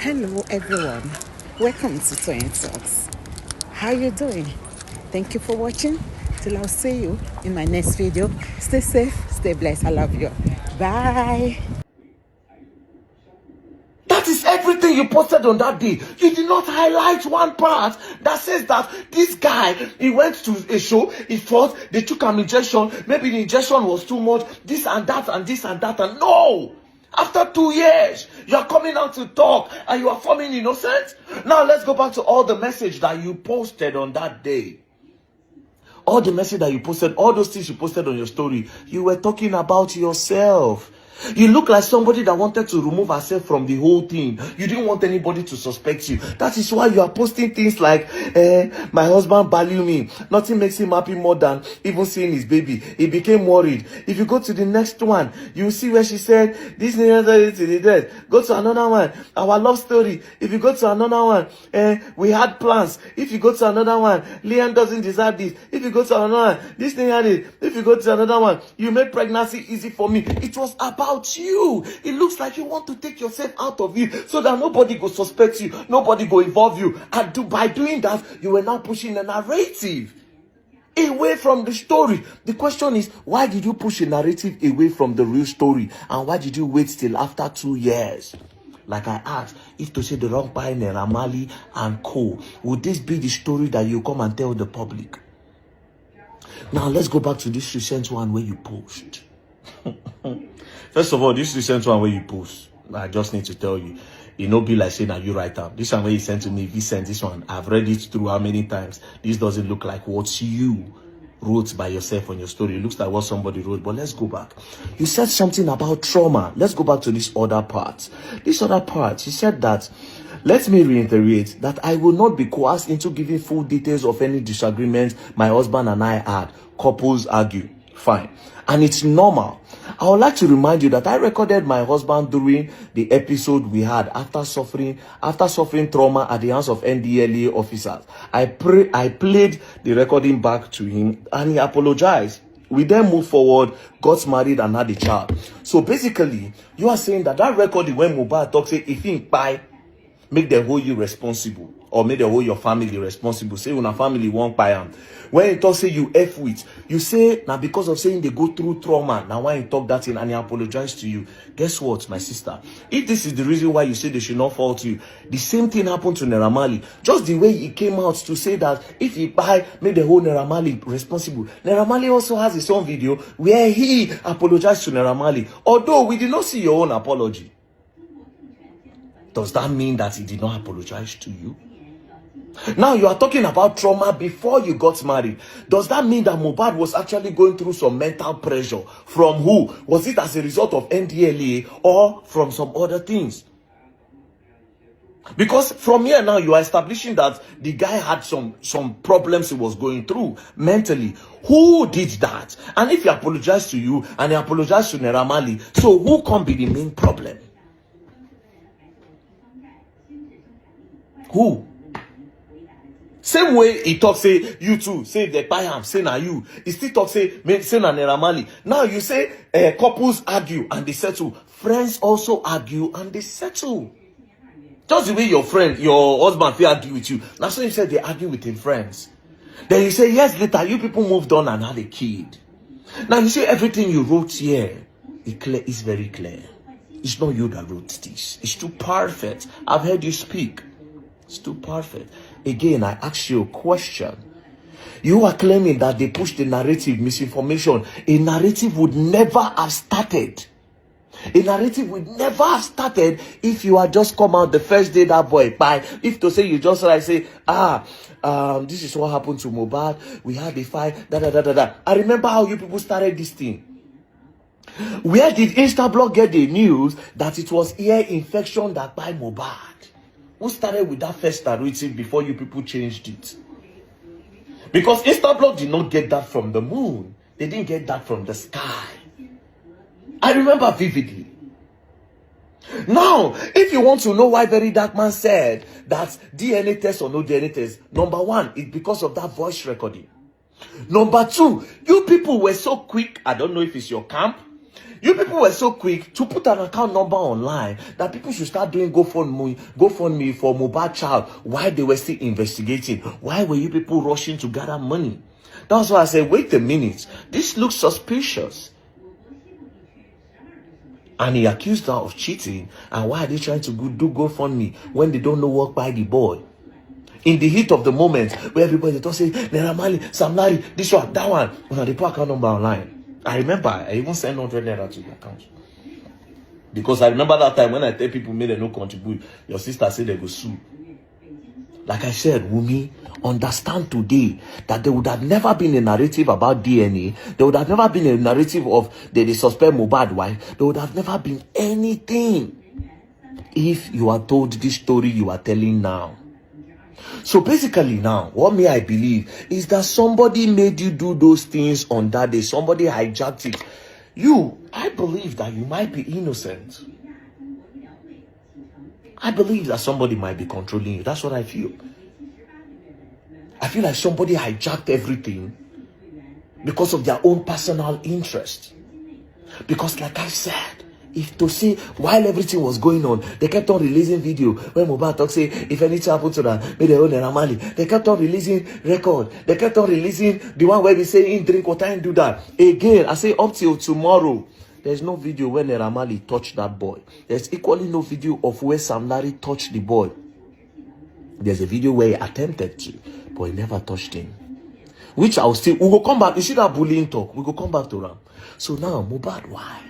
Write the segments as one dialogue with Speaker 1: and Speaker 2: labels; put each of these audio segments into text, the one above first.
Speaker 1: Hello everyone, welcome to Toyeen Talks. How you doing? Thank you for watching. Till I'll see you in my next video. Stay safe, stay blessed. I love you. Bye.
Speaker 2: That is everything you posted on that day. You did not highlight one part that says that this guy, he went to a show, he thought they took an injection, maybe the injection was too much, this and that and this and that, and no! After 2 years, you are coming out to talk and you are forming innocent. Now let's go back to all the message that you posted on that day. All the message that you posted, all those things you posted on your story, you were talking about yourself. You look like somebody that wanted to remove herself from the whole thing. You didn't want anybody to suspect you. That is why you are posting things like, my husband value me. Nothing makes him happy more than even seeing his baby. He became worried. If you go to the next one, you see where she said, this nigga to the death. Go to another one. Our love story. If you go to another one, we had plans. If you go to another one, Liam doesn't deserve this. If you go to another one, this thing had it. If you go to another one, you made pregnancy easy for me. It was about you. It looks like you want to take yourself out of it so that nobody go suspect you, nobody go involve you. And by doing that, you were now pushing a narrative away from the story. The question is, why did you push a narrative away from the real story? And why did you wait till after 2 years? Like I asked, if to say the wrong by Ramali and co, would this be the story that you come and tell the public? Now let's go back to this recent one where you post. First of all, this recent one where you post, I just need to tell you, it no be like saying that you write down. This one where you sent to me, if you sent this one, I've read it through how many times. This doesn't look like what you wrote by yourself on your story. It looks like what somebody wrote, but let's go back. You said something about trauma. Let's go back to this other part. This other part, you said that, let me reiterate that I will not be coerced into giving full details of any disagreements my husband and I had. Couples argue. Fine. And it's normal. I would like to remind you that I recorded my husband during the episode we had after suffering trauma at the hands of NDLA officers. I played the recording back to him and he apologized. We then moved forward, got married and had a child. So basically, you are saying that recording when Mohbad talks, say, if he buy, make them hold you responsible, or make them hold your family responsible. Say when a family won't buy them. When he talk say you F with, you say now because of saying they go through trauma. Now when he talk that in and he apologize to you, guess what, my sister? If this is the reason why you say they should not fault you, the same thing happened to Naira Marley. Just the way he came out to say that if he buy, make the whole Naira Marley responsible. Naira Marley also has his own video where he apologized to Naira Marley. Although we did not see your own apology. Does that mean that he did not apologize to you? Now you are talking about trauma before you got married. Does that mean that Mohbad was actually going through some mental pressure? From who? Was it as a result of NDLA or from some other things? Because from here now you are establishing that the guy had some problems he was going through mentally. Who did that? And if he apologized to you and he apologized to Naira Marley, so who can be the main problem? Who? Same way he talk say you too, say they buy him, say na you. He still talk say na Naira Marley. Now you say couples argue and they settle. Friends also argue and they settle. Just the way your friend, your husband will argue with you. Now so you said they argue with his friends. Then you say years later you people moved on and had a kid. Now you say everything you wrote here is very clear. It's not you that wrote this. It's too perfect. I've heard you speak. It's too perfect. Again, I ask you a question. You are claiming that they pushed the narrative, misinformation. A narrative would never have started. A narrative would never have started if you had just come out the first day that boy by. If to say you just like say, this is what happened to Mohbad. We had a fight. I remember how you people started this thing. Where did Instablog get the news that it was ear infection that by Mohbad? Who started with that first narrative before you people changed it? Because Instablog did not get that from the moon. They didn't get that from the sky. I remember vividly. Now, if you want to know why Verydarkman said that DNA test or no DNA test, number one, it's because of that voice recording. Number two, you people were so quick, I don't know if it's your camp, You people were so quick to put an account number online that people should start doing GoFundMe for Mohbad child while they were still investigating. Why were you people rushing to gather money? That's why I said, wait a minute. This looks suspicious. And he accused her of cheating. And why are they trying to do GoFundMe when they don't know what by the boy? In the heat of the moment, where everybody don't say, Naira Marley, Sam Larry, this one, that one. When they put account number online. I remember, I even sent 100 Naira to the account. Because I remember that time when I tell people, may they no contribute. Your sister said they go sue. Like I said, Wunmi, understand today that there would have never been a narrative about DNA. There would have never been a narrative of they suspect Mohbad wife. There would have never been anything if you are told this story you are telling now. So basically now, what may I believe is that somebody made you do those things on that day. Somebody hijacked it. I believe that you might be innocent. I believe that somebody might be controlling you. That's what I feel. I feel like somebody hijacked everything because of their own personal interest. Because like I said, if to see while everything was going on, they kept on releasing video. When Mohbad talk say, if anything happened to that, may they own Naira Marley. They kept on releasing record. They kept on releasing the one where we say, in drink water and do that. Again, I say up till tomorrow. There's no video when Naira Marley touched that boy. There's equally no video of where Sam Larry touched the boy. There's a video where he attempted to, but he never touched him. Which I'll still, we will come back. You see that bullying talk? We will come back to Ram. So now, Mohbad wife.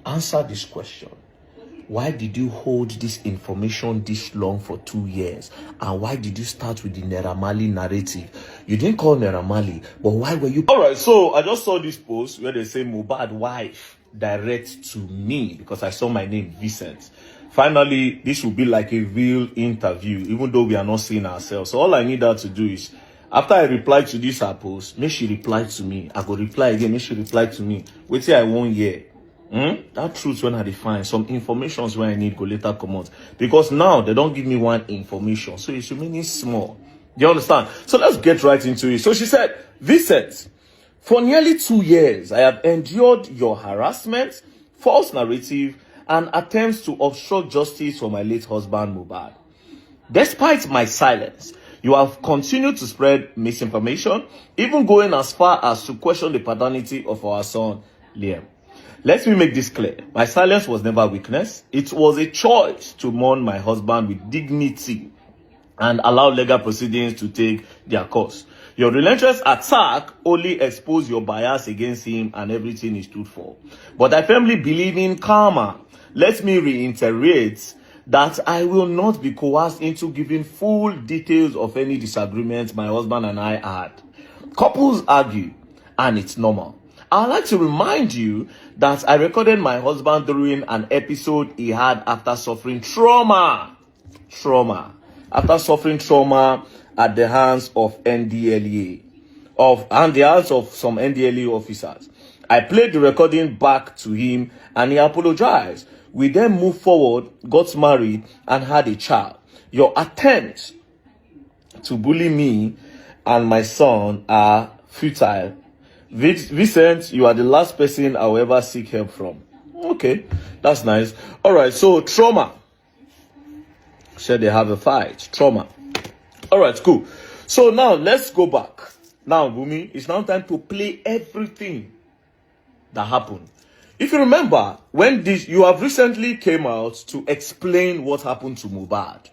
Speaker 2: Answer this question. Why did you hold this information this long for 2 years? And why did you start with the Naira Marley narrative? You didn't call Naira Marley, but why were you... Alright, so I just saw this post where they say Mohbad wife direct to me because I saw my name, Vincent. Finally, this will be like a real interview, even though we are not seeing ourselves. So all I need her to do is, after I reply to this her post, make she reply to me. I go reply again, make she reply to me. Wait till I won't hear. That truth when I define some informations when I need go later come out. Because now they don't give me one information. So it's remaining small. Do you understand? So let's get right into it. So she said, Vincent, for nearly 2 years, I have endured your harassment, false narrative, and attempts to obstruct justice for my late husband, Mohbad. Despite my silence, you have continued to spread misinformation, even going as far as to question the paternity of our son, Liam. Let me make this clear. My silence was never weakness. It was a choice to mourn my husband with dignity and allow legal proceedings to take their course. Your relentless attack only exposed your bias against him and everything he stood for. But I firmly believe in karma. Let me reiterate that I will not be coerced into giving full details of any disagreements my husband and I had. Couples argue, and it's normal. I'd like to remind you that I recorded my husband during an episode he had after suffering trauma. After suffering trauma at the hands of NDLEA, and the hands of some NDLEA officers. I played the recording back to him and he apologized. We then moved forward, got married, and had a child. Your attempts to bully me and my son are futile. Vincent, you are the last person I will ever seek help from. Okay, that's nice. All right, so trauma. Said they have a fight. Trauma. All right, cool. So now let's go back. Now, Wunmi, it's now time to play everything that happened. If you remember, when you have recently came out to explain what happened to Mohbad.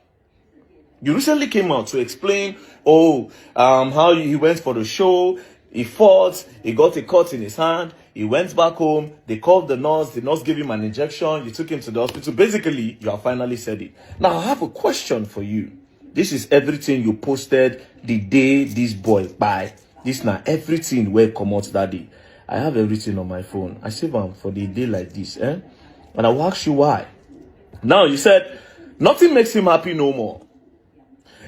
Speaker 2: You recently came out to explain, how he went for the show. He fought, he got a cut in his hand, he went back home, they called the nurse gave him an injection, you took him to the hospital. Basically, you have finally said it. Now, I have a question for you. This is everything you posted the day this boy by. This now, everything where come out that day. I have everything on my phone. I save them for the day like this, And I will ask you why. Now, you said, nothing makes him happy no more.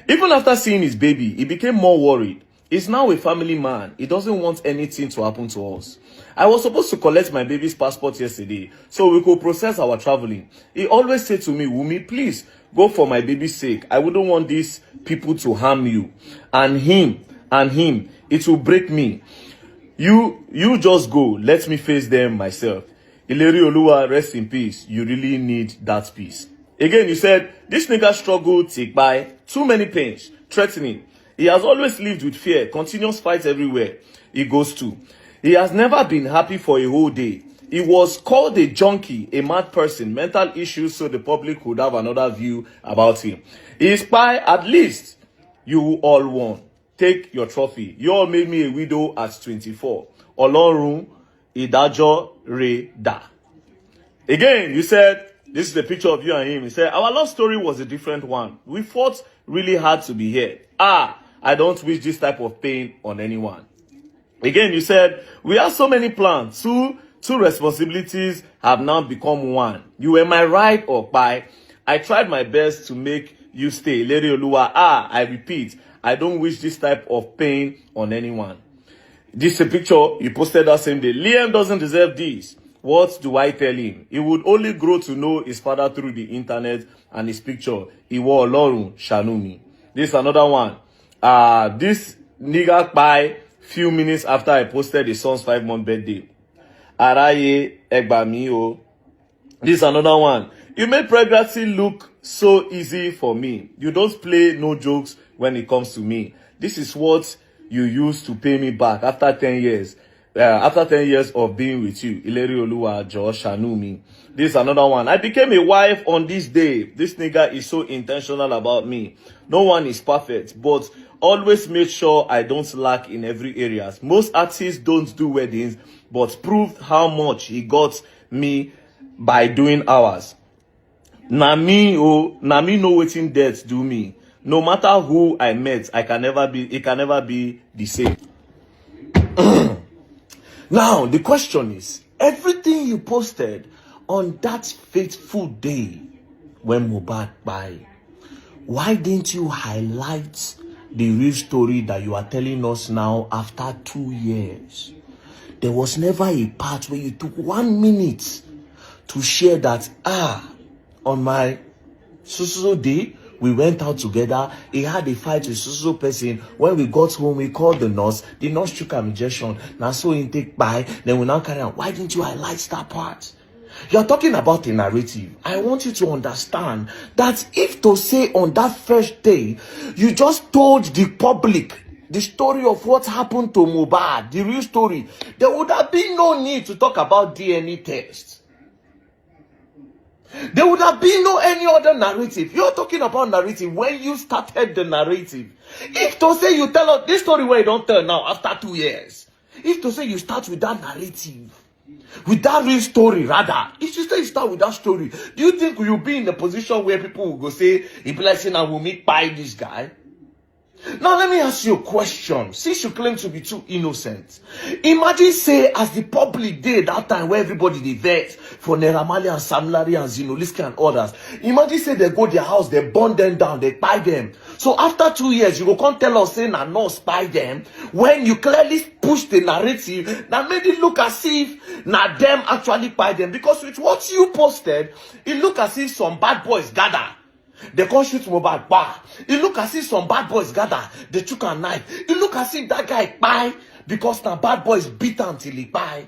Speaker 2: Even after seeing his baby, he became more worried. He's now a family man. He doesn't want anything to happen to us. I was supposed to collect my baby's passport yesterday so we could process our traveling. He always said to me, Wunmi, please go for my baby's sake. I wouldn't want these people to harm you. And him, it will break me. You just go. Let me face them myself. Ileri Oluwa, rest in peace. You really need that peace. Again, you said, this nigga struggled to buy too many pains, threatening. He has always lived with fear, continuous fights everywhere he goes to. He has never been happy for a whole day. He was called a junkie, a mad person, mental issues, so the public could have another view about him. He is spy, at least you all won. Take your trophy. You all made me a widow at 24. Olorun Idajo Re Da. Again, you said, this is a picture of you and him. He said, our love story was a different one. We fought really hard to be here. I don't wish this type of pain on anyone. Again, you said, we have so many plans. Two responsibilities have now become one. You were my ride or buy. I tried my best to make you stay. Lady Oluwa, I repeat, I don't wish this type of pain on anyone. This is a picture you posted that same day. Liam doesn't deserve this. What do I tell him? He would only grow to know his father through the internet and his picture. Iwo Olorun Ṣàánú mi. This is another one. This nigga by few minutes after I posted his son's 5-month birthday. Araye Egbami o. This is another one. You made pregnancy look so easy for me. You don't play no jokes when it comes to me. This is what you used to pay me back after 10 years. After 10 years of being with you. Ileri Oluwa Josh Ṣàánú mi. This is another one. I became a wife on this day. This nigga is so intentional about me. No one is perfect, but always make sure I don't lack in every area. Most artists don't do weddings, but proved how much he got me by doing ours. Na me know wetin death do me. No matter who I met, it can never be the same. Now, the question is, everything you posted on that fateful day when Mohbad died, why didn't you highlight the real story that you are telling us now after 2 years? There was never a part where you took 1 minute to share that, on my so day, we went out together. He had a fight with so person. When we got home, we called the nurse. The nurse took an injection. Now so intake by. Then we now carry on. Why didn't you highlight that part? You're talking about a narrative. I want you to understand that if to say on that first day, you just told the public the story of what happened to Mohbad, the real story, there would have been no need to talk about DNA tests. There would have been no any other narrative. You're talking about narrative when you started the narrative. If to say you tell us this story where you don't tell now after 2 years, if to say you start with that narrative, with that real story rather, if you say you start with that story, do you think you'll be in a position where people will go say, if like saying I will meet by this guy? Now let me ask you a question. Since you claim to be too innocent, imagine say as the public did that time where everybody they vex for Naira Marley and Sam Larry and Zinoliski and others. Imagine say they go their house, they burn them down, they buy them. So after 2 years, you go come tell us saying I no spy them when you clearly push the narrative that made it look as if na them actually buy them. Because with what you posted, it look as if some bad boys gather. They can't shoot Mohbad. Bah. It look as if some bad boys gather. They took a knife. It look as if that guy buy because now bad boys beat him till he buy.